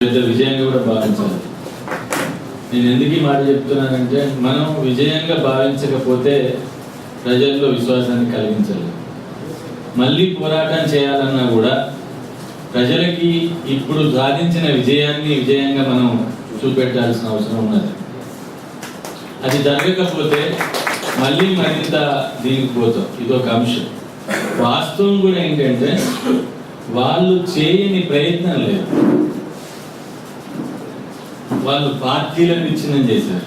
పెద్ద విజయంగా కూడా భావించాలి. నేను ఎందుకు ఈ మాట చెప్తున్నానంటే, మనం విజయంగా భావించకపోతే ప్రజల్లో విశ్వాసాన్ని కలిగించాలి. మళ్ళీ పోరాటం చేయాలన్నా కూడా ప్రజలకి ఇప్పుడు సాధించిన విజయాన్ని విజయంగా మనం చూపెట్టాల్సిన అవసరం ఉన్నది. అది జరగకపోతే మళ్ళీ మరింత దీనికి పోతాం. ఇదొక అంశం. వాస్తవం కూడా ఏంటంటే, వాళ్ళు చేయని ప్రయత్నం లేదు. వాళ్ళు పార్టీలను విచ్ఛిన్నం చేశారు,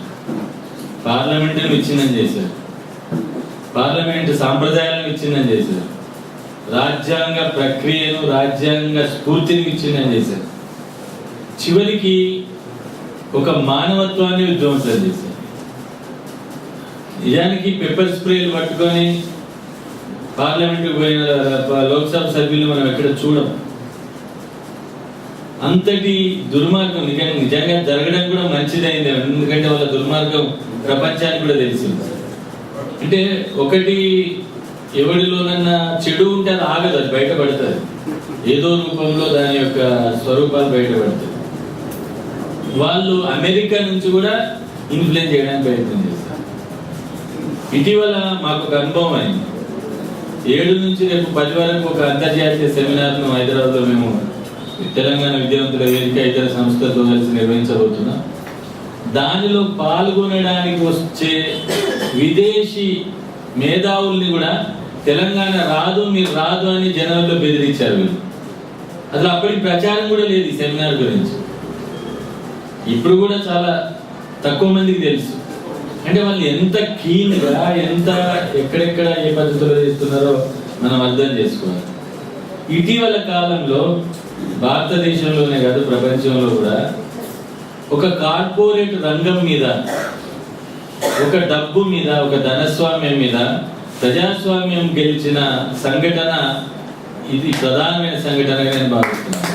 పార్లమెంటును విచ్ఛిన్నం చేశారు, పార్లమెంటు సాంప్రదాయాలను విచ్ఛిన్నం చేశారు, రాజ్యాంగ ప్రక్రియను రాజ్యాంగ స్ఫూర్తిని విచ్ఛిన్నం చేశారు. చివరికి ఒక మానవత్వాన్ని విధ్వంసం చేశారు. నిజానికి పెప్పర్ స్ప్రేలు పట్టుకొని పార్లమెంటుకు పోయిన లోక్సభ సభ్యులు మనం ఎక్కడ చూడం. అంతటి దుర్మార్గం నిజంగా జరగడం కూడా మంచిదైంది. ఎందుకంటే వాళ్ళ దుర్మార్గం ప్రపంచానికి కూడా తెలిసింది. అంటే ఒకటి ఎవరిలోనన్నా చెడు ఉంటే అది ఆగదు, అది బయటపడుతుంది. ఏదో రూపంలో దాని యొక్క స్వరూపాలు బయటపడతాయి. వాళ్ళు అమెరికా నుంచి కూడా ఇన్ఫ్లుయెన్స్ చేయడానికి ప్రయత్నం చేస్తారు. ఇటీవల మాకు ఒక అనుభవం అయింది. 7 నుంచి రేపు 10 వరకు ఒక అంతర్జాతీయ సెమినార్ను హైదరాబాద్లో మేము తెలంగాణ విద్యావంతుల వేదిక ఇతర సంస్థలతో కలిసి నిర్వహించబోతున్నాం. దానిలో పాల్గొనడానికి వచ్చే విదేశీ మేధావుల్ని కూడా తెలంగాణ రాదు, మీరు రాదు అని జనాల్లో బెదిరించారు వీళ్ళు. అసలు అప్పటికి ప్రచారం కూడా లేదు ఈ సెమినార్ గురించి. ఇప్పుడు కూడా చాలా తక్కువ మందికి తెలుసు. అంటే వాళ్ళు ఎంత కీన్గా, ఎంత ఎక్కడెక్కడ ఏ పద్ధతిలో చేస్తున్నారో మనం అర్థం చేసుకోవాలి. ఇటీవల కాలంలో భారతదేశంలోనే కాదు ప్రపంచంలో కూడా ఒక కార్పొరేట్ రంగం మీద, ఒక డబ్బు మీద, ఒక ధనస్వామ్యం మీద ప్రజాస్వామ్యం గెలిచిన సంఘటన ఇది ప్రధానమైన సంఘటనగా నేను భావిస్తున్నాను.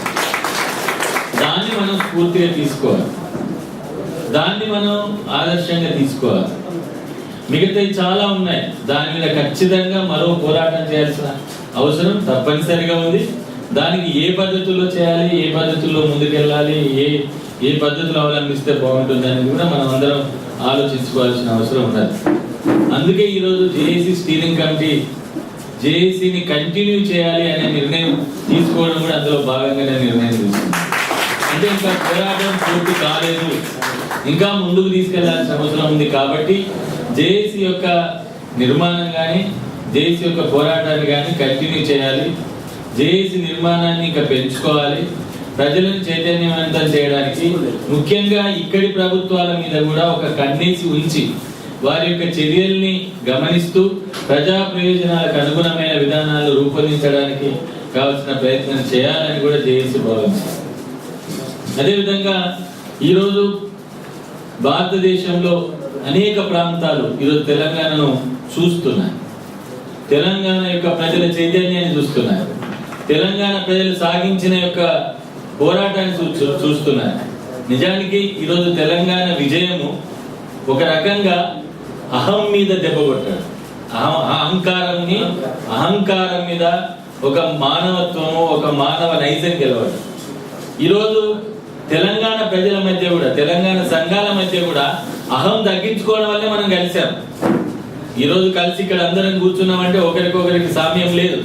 దాన్ని మనం స్ఫూర్తిగా తీసుకోవాలి, దాన్ని మనం ఆదర్శంగా తీసుకోవాలి. మిగతాయి చాలా ఉన్నాయి. దాని మీద ఖచ్చితంగా మరో పోరాటం చేయాల్సిన అవసరం తప్పనిసరిగా ఉంది. దానికి ఏ పద్ధతుల్లో చేయాలి, ఏ పద్ధతుల్లో ముందుకెళ్ళాలి, ఏ పద్ధతులు అవలంబిస్తే బాగుంటుంది అనేది కూడా మనం అందరం ఆలోచించుకోవాల్సిన అవసరం ఉన్నది. అందుకే ఈరోజు జేఏసీ స్టీరింగ్ కమిటీ జేఏసీని కంటిన్యూ చేయాలి అనే నిర్ణయం తీసుకోవడం కూడా అందులో భాగంగానే నిర్ణయం తీసుకుంది. అంటే ఇంకా పోరాటం పూర్తి కాలేదు, ఇంకా ముందుకు తీసుకెళ్లాల్సిన అవసరం ఉంది. కాబట్టి జేఏసీ యొక్క నిర్మాణం కానీ, జేఏసీ యొక్క పోరాటాన్ని కానీ కంటిన్యూ చేయాలి. జేఏసీ నిర్మాణాన్ని ఇంకా పెంచుకోవాలి. ప్రజలను చైతన్యవంతం చేయడానికి ముఖ్యంగా ఇక్కడి ప్రభుత్వాల మీద కూడా ఒక కన్నేసి ఉంచి వారి యొక్క చర్యల్ని గమనిస్తూ ప్రజా ప్రయోజనాలకు అనుగుణమైన విధానాలు రూపొందించడానికి కావాల్సిన ప్రయత్నం చేయాలని కూడా జేఏసీ భావించారు. అదేవిధంగా ఈరోజు భారతదేశంలో అనేక ప్రాంతాలు ఈరోజు తెలంగాణను చూస్తున్నాయి. తెలంగాణ యొక్క ప్రజల చైతన్యాన్ని చూస్తున్నాయి. తెలంగాణ ప్రజలు సాగించిన యొక్క పోరాటాన్ని చూస్తున్నారు. నిజానికి ఈరోజు తెలంగాణ విజయము ఒక రకంగా అహం మీద దెబ్బ కొట్టాడు. అహంకారం మీద ఒక మానవత్వము, ఒక మానవ నైజం గెలవడు. ఈరోజు తెలంగాణ ప్రజల మధ్య కూడా, తెలంగాణ సంఘాల మధ్య కూడా అహం తగ్గించుకోవడం వల్లే మనం కలిసాం. ఈరోజు కలిసి ఇక్కడ అందరం కూర్చున్నామంటే ఒకరికొకరికి సామ్యం లేదు,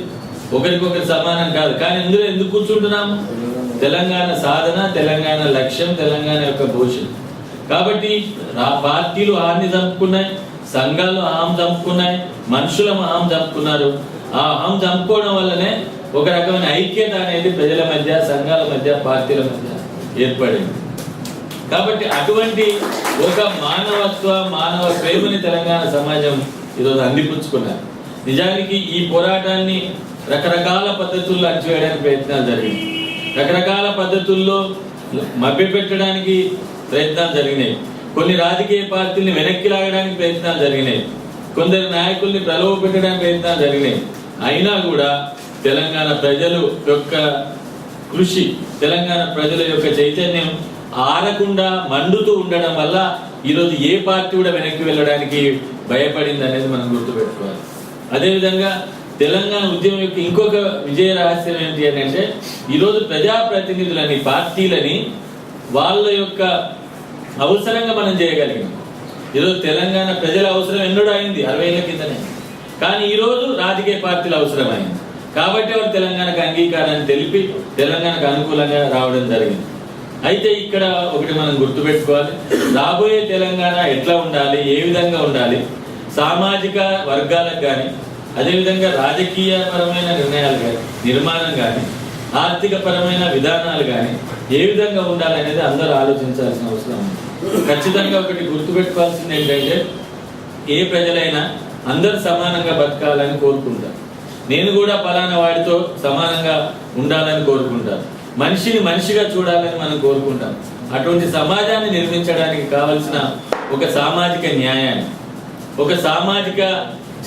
ఒకరికొకరి సమానం కాదు. కానీ ఇందులో ఎందుకు కూర్చుంటున్నాము? తెలంగాణ సాధన, తెలంగాణ లక్ష్యం, తెలంగాణ యొక్క భూషణం. కాబట్టి పార్టీలు అహాన్ని చంపుకున్నాయి, సంఘాలు అహం చంపుకున్నాయి, మనుషుల అహం చంపుకున్నారు. ఆ అహం చంపుకోవడం వల్లనే ఒక రకమైన ఐక్యత అనేది ప్రజల మధ్య, సంఘాల మధ్య, పార్టీల మధ్య ఏర్పడింది. కాబట్టి అటువంటి ఒక మానవ ప్రేమని తెలంగాణ సమాజం ఈరోజు అందిపుచ్చుకున్నారు. నిజానికి ఈ పోరాటాన్ని రకరకాల పద్ధతుల్లో అణచివేయడానికి ప్రయత్నాలు జరిగాయి. రకరకాల పద్ధతుల్లో మభ్యపెట్టడానికి ప్రయత్నాలు జరిగినాయి. కొన్ని రాజకీయ పార్టీల్ని వెనక్కి లాగడానికి ప్రయత్నాలు జరిగినాయి. కొందరు నాయకుల్ని ప్రలోభ పెట్టడానికి ప్రయత్నాలు జరిగినాయి. అయినా కూడా తెలంగాణ ప్రజల యొక్క కృషి, తెలంగాణ ప్రజల యొక్క చైతన్యం ఆరకుండా మండుతూ ఉండడం వల్ల ఈరోజు ఏ పార్టీ కూడా వెనక్కి వెళ్ళడానికి భయపడింది అనేది మనం గుర్తుపెట్టుకోవాలి. అదేవిధంగా తెలంగాణ ఉద్యమం యొక్క ఇంకొక విజయ రహస్యం ఏంటి అని అంటే, ఈరోజు ప్రజాప్రతినిధులని, పార్టీలని వాళ్ళ యొక్క అవసరంగా మనం చేయగలిగాం. ఈరోజు తెలంగాణ ప్రజల అవసరం ఎన్నడూ అయింది 60 ఏళ్ల కిందనే, కానీ ఈరోజు రాజకీయ పార్టీల అవసరం అయింది. కాబట్టి వారు తెలంగాణకు అంగీకారాన్ని తెలిపి తెలంగాణకు అనుకూలంగా రావడం జరిగింది. అయితే ఇక్కడ ఒకటి మనం గుర్తుపెట్టుకోవాలి, రాబోయే తెలంగాణ ఎట్లా ఉండాలి, ఏ విధంగా ఉండాలి, సామాజిక వర్గాలకు కానీ అదేవిధంగా రాజకీయ పరమైన నిర్ణయాలు కానీ నిర్మాణం కానీ ఆర్థిక పరమైన విధానాలు కానీ ఏ విధంగా ఉండాలనేది అందరూ ఆలోచించాల్సిన అవసరం ఉంది. ఖచ్చితంగా ఒకటి గుర్తుపెట్టుకోవాల్సింది ఏంటంటే, ఏ ప్రజలైనా అందరూ సమానంగా బతకాలని కోరుకుంటారు. నేను కూడా పలానా వాడితో సమానంగా ఉండాలని కోరుకుంటాను. మనిషిని మనిషిగా చూడాలని మనం కోరుకుంటాం. అటువంటి సమాజాన్ని నిర్మించడానికి కావలసిన ఒక సామాజిక న్యాయాన్ని, ఒక సామాజిక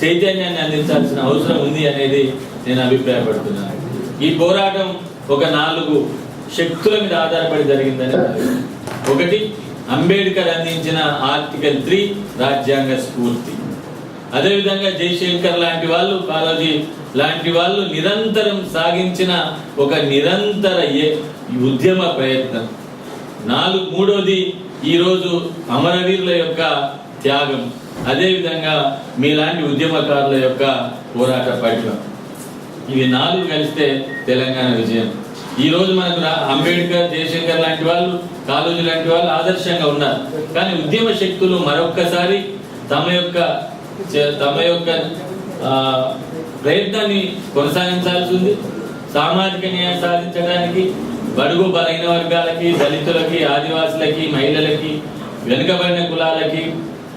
చైతన్యాన్ని అందించాల్సిన అవసరం ఉంది అనేది నేను అభిప్రాయపడుతున్నాను. ఈ పోరాటం ఒక 4 శక్తుల మీద ఆధారపడి జరిగిందని. ఒకటి, అంబేద్కర్ అందించిన ఆర్టికల్ 3 రాజ్యాంగ స్ఫూర్తి. అదేవిధంగా జయశంకర్ లాంటి వాళ్ళు, కాళోజీ లాంటి వాళ్ళు నిరంతరం సాగించిన ఒక నిరంతర ఉద్యమ ప్రయత్నం. మూడోది, ఈరోజు అమరవీరుల యొక్క త్యాగం. అదేవిధంగా మీలాంటి ఉద్యమకారుల యొక్క పోరాట పటిమ. ఇవి 4 కలిస్తే తెలంగాణ విజయం. ఈ రోజు మనకు అంబేద్కర్, జయశంకర్ లాంటి వాళ్ళు, కాళోజీ లాంటి వాళ్ళు ఆదర్శంగా ఉన్నారు. కానీ ఉద్యమ శక్తులు మరొక్కసారి తమ యొక్క ప్రయత్నాన్ని కొనసాగించాల్సి ఉంది. సామాజిక న్యాయం సాధించడానికి బడుగు బలహీన వర్గాలకి, దళితులకి, ఆదివాసులకి, మహిళలకి, వెనుకబడిన కులాలకి,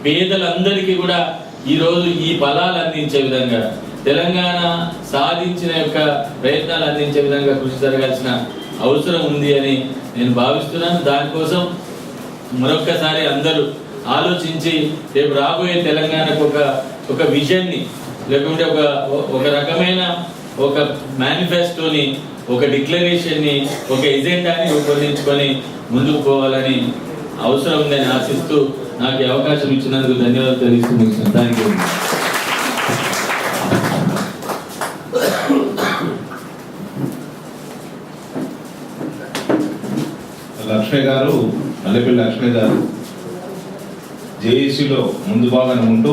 పేదలందరికీ కూడా ఈరోజు ఈ ఫలాలు అందించే విధంగా, తెలంగాణ సాధించిన యొక్క ప్రయత్నాలు అందించే విధంగా కృషి జరగాల్సిన అవసరం ఉంది అని నేను భావిస్తున్నాను. దానికోసం మరొక్కసారి అందరూ ఆలోచించి రేపు రాబోయే తెలంగాణకు ఒక విజన్ని, లేకుంటే ఒక రకమైన ఒక మేనిఫెస్టోని, ఒక డిక్లరేషన్ని, ఒక ఎజెండాని రూపొందించుకొని ముందుకు పోవాలని అవసరం ఉందని ఆశిస్తూ నాకు ఈ అవకాశం ఇచ్చినందుకు ధన్యవాదాలు తెలియజేస్తున్నాను. Thank you. లక్ష్మి గారు, మల్లెపల్లి లక్ష్మి గారు జేఏసీలో ముందు భాగాన ఉంటూ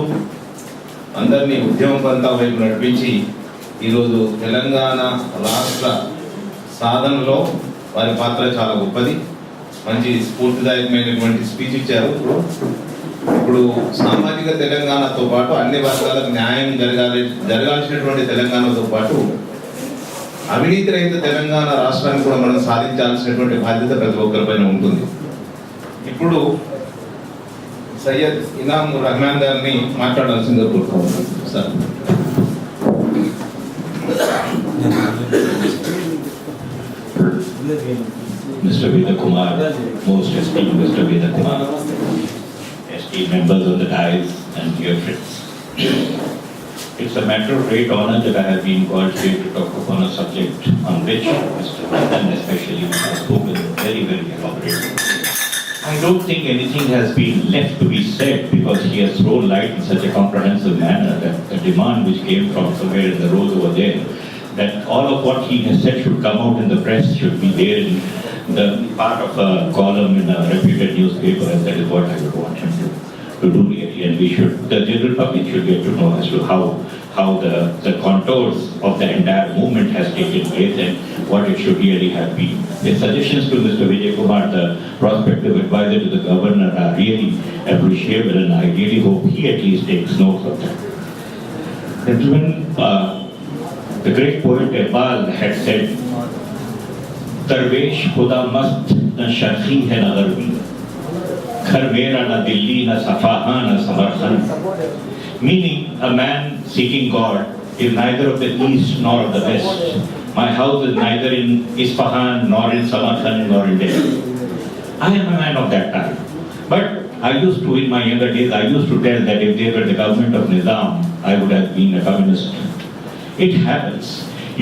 అందరినీ ఉద్యమ పంతా వైపు నడిపించి ఈరోజు తెలంగాణ రాష్ట్ర సాధనలో వారి పాత్ర చాలా గొప్పది. మంచి స్ఫూర్తిదాయకమైనటువంటి స్పీచ్ ఇచ్చారు. ఇప్పుడు సామాజిక తెలంగాణతో పాటు అన్ని వర్గాలకు న్యాయం జరగాల్సినటువంటి తెలంగాణతో పాటు అవినీతి రహిత తెలంగాణ రాష్ట్రాన్ని కూడా మనం సాధించాల్సినటువంటి బాధ్యత ప్రతి ఒక్కరిపైన ఉంటుంది. ఇప్పుడు సయ్యద్ ఇనాం రహమాన్ గారిని మాట్లాడాల్సిందిగా కోరుతున్నాను sir. Mr. Vijay Kumar, most esteemed Mr. Vijay Kumar, esteemed members of the dais and dear friends. It's a matter of great honor that I have been called here to talk upon a subject on which Mr. Randan especially has spoken very, very elaborately. I don't think anything has been left to be said because he has thrown light in such a comprehensive manner that the demand which came from somewhere in the rows over there, that all of what he has said should come out in the press, should be there in the part of a column in a reputed newspaper, and that is what I would want him to do really. And the general public should get to know as to how the contours of the entire movement has taken place and what it should really have been. The suggestions to Mr. Vijay Kumar, the prospective advisor to the governor, are really appreciable, and I really hope he at least takes notes of that. Gentlemen, the great poet Iqbal had said, "Darwesh Khuda mast na sharhi hai na garbi, ghar mera na Dilli na Safaha na Samarkand." Meaning, a man seeking God is neither of the east nor of the west. My house is neither in Isfahan nor in Samarkand nor in Delhi. I am a man of that time. But in my younger days, I used to tell that if they were the government of Nizam, I would have been a communist. It happens.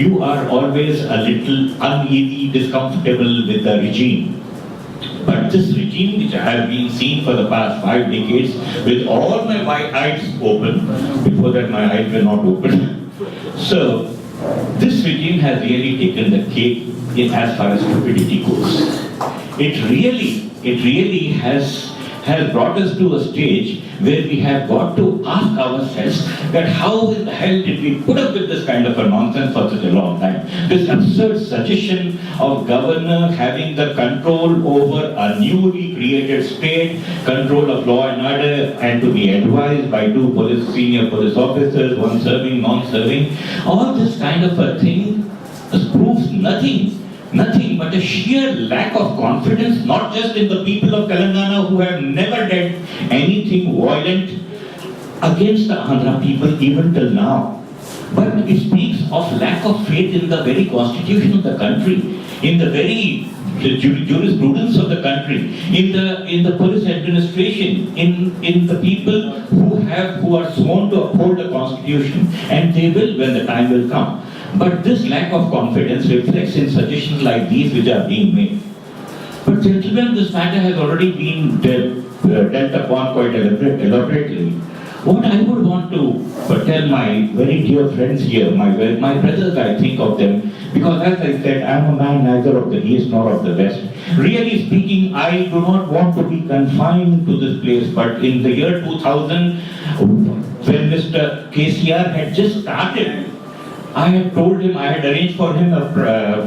You are always a little uneasy, discomfortable with the regime. But this regime which I have been seeing for the past 5 decades with all my eyes open, before that my eyes were not open. So, this regime has really taken the cake in as far as stupidity goes. it really has brought us to a stage where we have got to ask ourselves that how in the hell did we put up with this kind of a nonsense for such a long time? This absurd suggestion of governor having the control over a newly created state, control of law and order, and to be advised by two senior police officers, one serving, non-serving, all this kind of a thing proves nothing but a sheer lack of confidence, not just in the people of Telangana who have never done anything violent against the Andhra people even till now, but it speaks of lack of faith in the very constitution of the country, in the very jurisprudence of the country, in the police administration, in the people who are sworn to uphold the constitution, and they will when the time will come. But this lack of confidence reflects in suggestions like these which are being made. But gentlemen, this matter has already been dealt upon quite elaborately. What I would want to tell my very dear friends here, my brothers, I think of them, because as I said, I am a man neither of the East nor of the West. Really speaking, I do not want to be confined to this place, but in the year 2000, when Mr. KCR had just started, I had told him, I had arranged for him a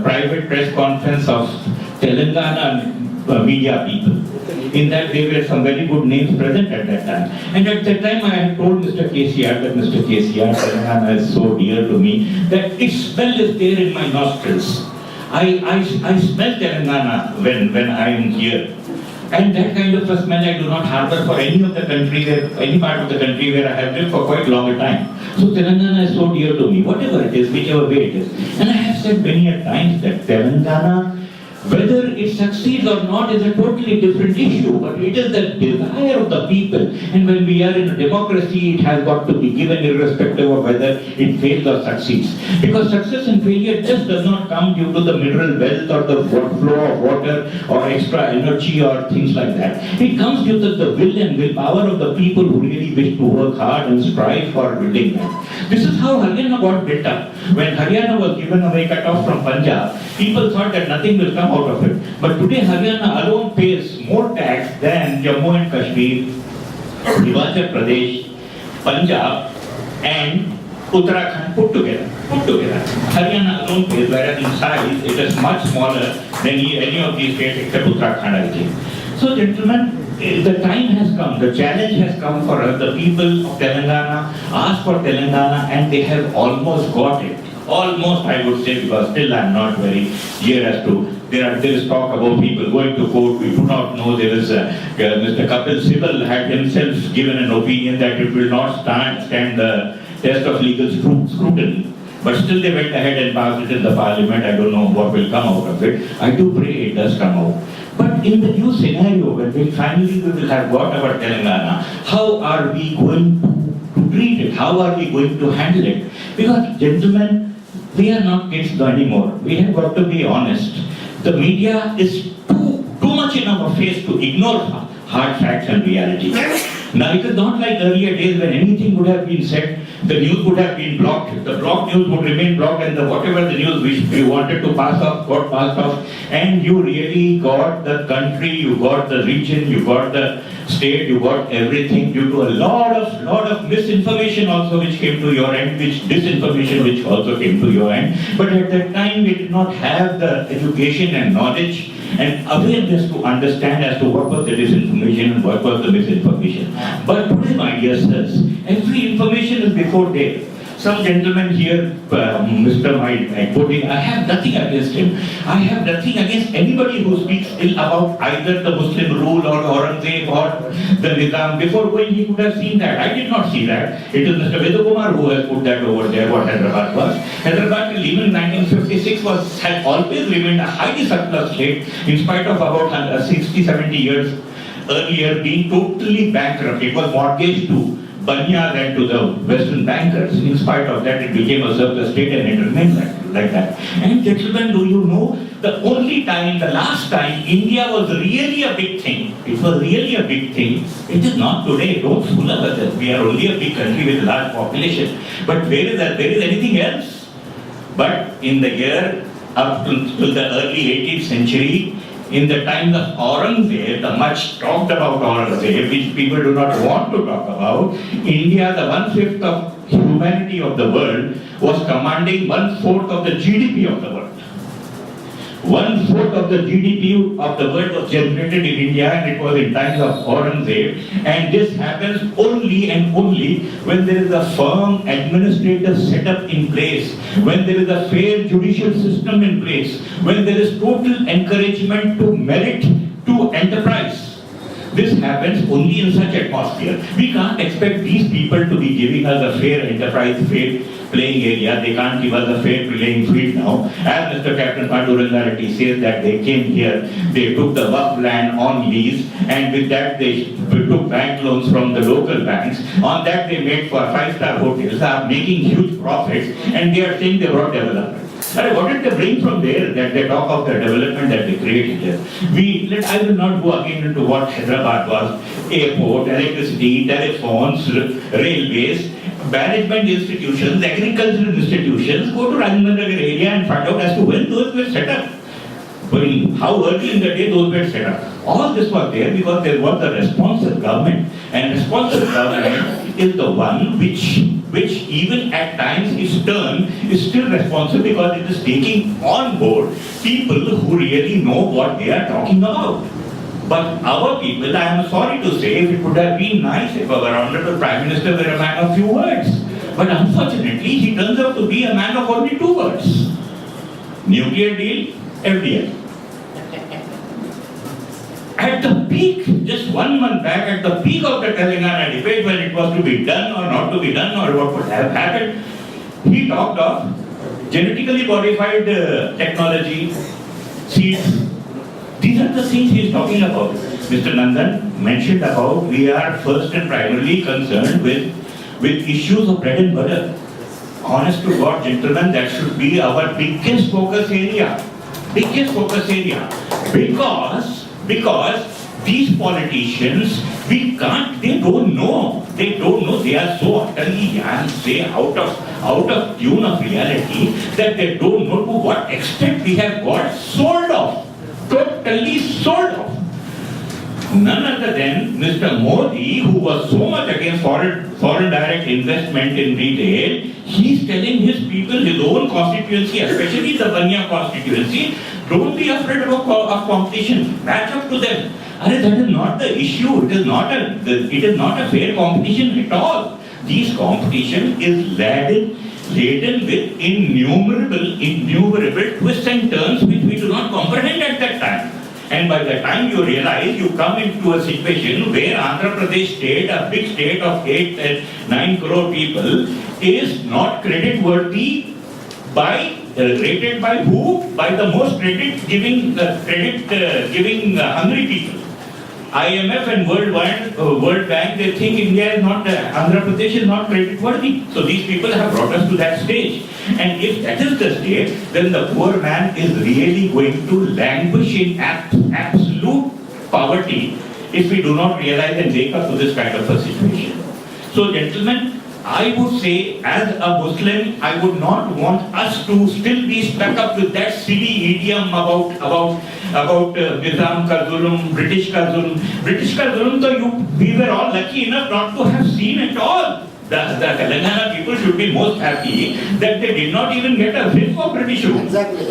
private press conference of Telangana media people. In that there were some very good names present at that time. And at that time I had told Mr. KCR that Mr. KCR, Telangana is so dear to me that its smell is there in my nostrils. I smell Telangana when I am here. And that kind of a smell I do not harbor for any of the country, any part of the country where I have lived for quite a long time. So Telangana is so dear to me, whatever it is, whichever way it is. And I have said many a times that Telangana, whether it succeeds or not is a totally different issue, but it is the desire of the people. And when we are in a democracy, it has got to be given irrespective of whether it fails or succeeds. Because success and failure just does not come due to the mineral wealth or the flow of water or extra energy or things like that. It comes due to the will and willpower of the people who really wish to work hard and strive for building that. This is how Haryana got built up. When Haryana was given away cut off from Punjab, people thought that nothing will come out of it. But today Haryana alone pays more tax than Jammu and Kashmir, Himachal Pradesh, Punjab and Uttarakhand put together. Haryana alone pays, whereas in size it is much smaller than any of these states except Uttarakhand, I think. So gentlemen, the time has come, the challenge has come for us, the people of Telangana asked for Telangana and they have almost got it. Almost, I would say, because still I am not very clear as to, there is talk about people going to court, we do not know. There is Mr. Kapil Sibal had himself given an opinion that it will not stand the test of legal scrutiny. But still they went ahead and passed it in the parliament. I don't know what will come out of it. I do pray it does come out. But in the new scenario, when we will have got our Telangana, how are we going to treat it? How are we going to handle it? Because gentlemen, we are not kids anymore. We have got to be honest. The media is too much in our face to ignore hard facts and reality. Now it is not like earlier days when anything would have been said, the news would have been blocked, the blocked news would remain blocked, and whatever the news which you wanted to pass off got passed off, and you really got the country, you got the region, you got the state, you got everything due to a lot of misinformation also which came to your end, disinformation which also came to your end. But at that time we did not have the education and knowledge and awareness to understand as to what was the disinformation and what was the misinformation. But today, my dear sirs, every information is before day. Some gentleman here, Mr. I have nothing against him. I have nothing against anybody who speaks ill about either the Muslim rule or Aurangzeb or the Nizam. Before going, he could have seen that. I did not see that. It is Mr. Vedakumar who has put that over there, what Hyderabad was. Hyderabad, even in 1956, had always remained a highly surplus state, in spite of about 60, 70 years earlier being totally bankrupt. It was mortgaged to Banyas and to the Western bankers. In spite of that, it became a surplus state and it remained like that. And gentlemen, do you know, the last time India was really a big thing. It was really a big thing. It is not today. Don't fool ourselves. We are only a big country with a large population. But where is anything else? But in the year up to the early 18th century, in the times of Aurangzeb, the much talked about Aurangzeb, which people do not want to talk about, India, the 1/5 of humanity of the world, was commanding 1/4 of the GDP of the world. 1/4 of the GDP of the world was generated in India, and it was in times of Aurangzeb. And this happens only and only when there is a firm administrative setup in place, when there is a fair judicial system in place, when there is total encouragement to merit, to enterprise. This happens only in such atmosphere. We can't expect these people to be giving us a fair enterprise, fair playing area. They can't give us a fair playing field now. As Mr. Captain Pandurangarati says that they came here, they took the Waqf land on lease, and with that they took bank loans from the local banks. On that they made for 5-star hotels, are making huge profits, and they are saying they brought development. What did they bring from there that they talk of the development that they created here? I will not go again into what Hyderabad was: airport, electricity, telephones, railways, management institutions, agricultural institutions. Go to Rajendra area and find out as to when those were set up. How early in the day those were set up. All this was there because there was a responsive government, and responsive government is the one which even at times is still responsible because it is taking on board people who really know what they are talking about. But our people, I am sorry to say, it would have been nice if our Honorable Prime Minister were a man of few words. But unfortunately, he turns out to be a man of only 2 words. Nuclear deal, FDI. At the peak, just 1 month back, at the peak of the Telangana debate, when it was to be done or not to be done, or what would have happened, he talked of genetically modified technology, seeds. These are the things he is talking about. Mr. Nandan mentioned about we are first and primarily concerned with issues of bread and butter. Honest to God, gentlemen, that should be our biggest focus area. Biggest focus area. Because these politicians, they don't know. They are so utterly, out of tune of reality that they don't know to what extent we have got sold off. Totally sold off. None other than Mr. Modi, who was so much against foreign direct investment in retail, he's telling his people, his own constituency, especially the Banya constituency, don't be afraid of competition. Match up to them. That is not the issue. It is not a fair competition at all. This competition is laden with innumerable twists and turns which we do not comprehend at that time. And by the time you realize, you come into a situation where Andhra Pradesh state, a big state of 8 and 9 crore people, is not credit-worthy rated by who? By the most credit giving hungry people. IMF and World Bank, they think India is not, Andhra Pradesh is not credit worthy. So these people have brought us to that stage. And if that is the state, then the poor man is really going to languish in absolute poverty if we do not realize and wake up to this kind of a situation. So gentlemen, I would say, as a Muslim, I would not want us to still be stuck up with that silly idiom about Nizam ka zulm, British ka zulm. British ka zulm, we were all lucky enough not to have seen at all. The Telangana people should be most happy that they did not even get a whiff of British rule. Exactly.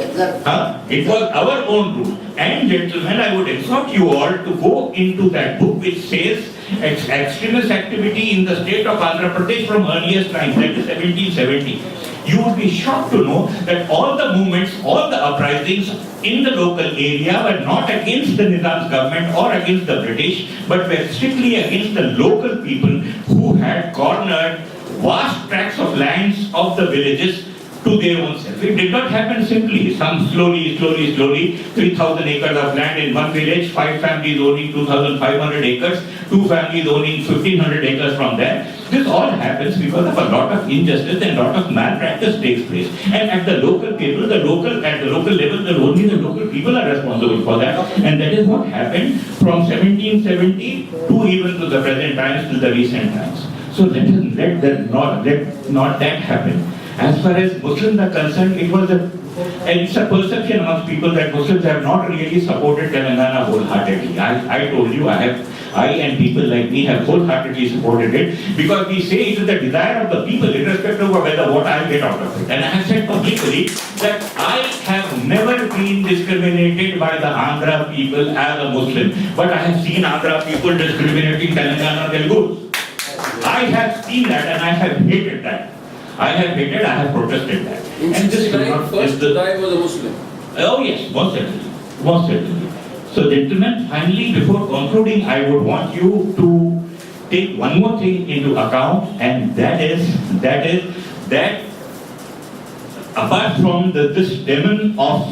It was our own rule. And gentlemen, I would exhort you all to go into that book which says extremist activity in the state of Andhra Pradesh from earliest times, that is 1770. You would be shocked to know that all the movements, all the uprisings in the local area were not against the Nizam's government or against the British, but were strictly against the local people who had cornered vast tracts of lands of the villages to their own self. It did not happen simply. Some slowly, 3,000 acres of land in one village, 5 families owning 2,500 acres, 2 families owning 1,500 acres from there. This all happens because of a lot of injustice and a lot of malpractice takes place. And at the local level, only the local people are responsible for that. And that is what happened from 1770 to even to the present times, to the recent times. So let not that happen. As far as Muslims are concerned, it was a And it's a perception amongst people that Muslims have not really supported Telangana wholeheartedly. I told you, I and people like me have wholeheartedly supported it because we say it is the desire of the people, irrespective of whether what I get out of it. And I have said publicly that I have never been discriminated by the Andhra people as a Muslim, but I have seen Andhra people discriminating Telangana Telugus. I have seen that and I have hated that. I have protested that. In And this 69, first guy was a Muslim. Oh yes, most certainly. Most certainly. So gentlemen, finally before concluding, I would want you to take one more thing into account, and that is that apart from this demon of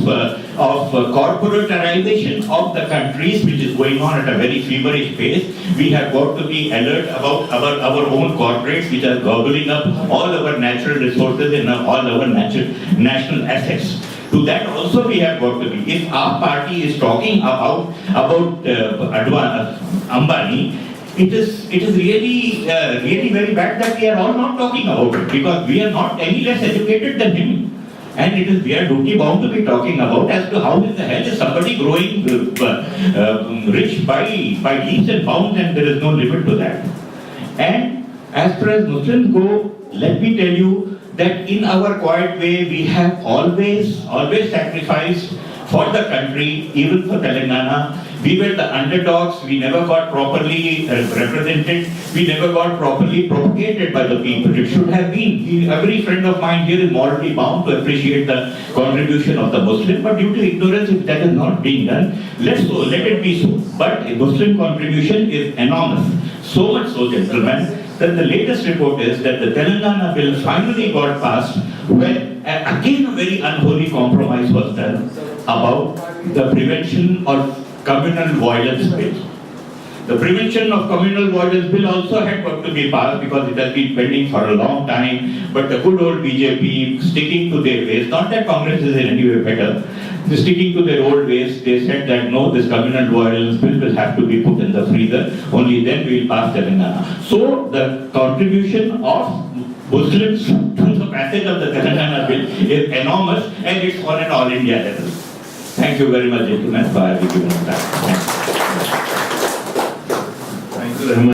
corporatization of the countries, which is going on at a very feverish pace, we have got to be alert about our own corporates, which are gobbling up all our natural resources and all our national assets. To that also we have got to be. If our party is talking about Ambani, it is really very bad that we are all not talking about it, because we are not any less educated than him. And we are duty bound to be talking about as to how in the hell is somebody growing rich by leaps and bounds, and there is no limit to that. And as far as Muslims go, let me tell you that in our quiet way, we have always sacrificed for the country, even for Telangana. We were the underdogs, we never got properly represented, we never got properly propagated by the people. It should have been. Every friend of mine here is morally bound to appreciate the contribution of the Muslim, but due to ignorance, if that is not being done, let it be so. But a Muslim contribution is enormous. So much so, gentlemen, that the latest report is that the Telangana bill finally got passed when again a very unholy compromise was done about the prevention of communal violence bill. The prevention of communal violence bill also had got to be passed because it has been pending for a long time, but the good old BJP sticking to their ways, not that Congress is in any way better, sticking to their old ways, they said that no, this communal violence bill will have to be put in the freezer, only then we will pass Telangana. So the contribution of Muslims to the passage of the Telangana bill is enormous, and it's on an all India level. Thank you very much, gentlemen, for having given us time. Thank you very much.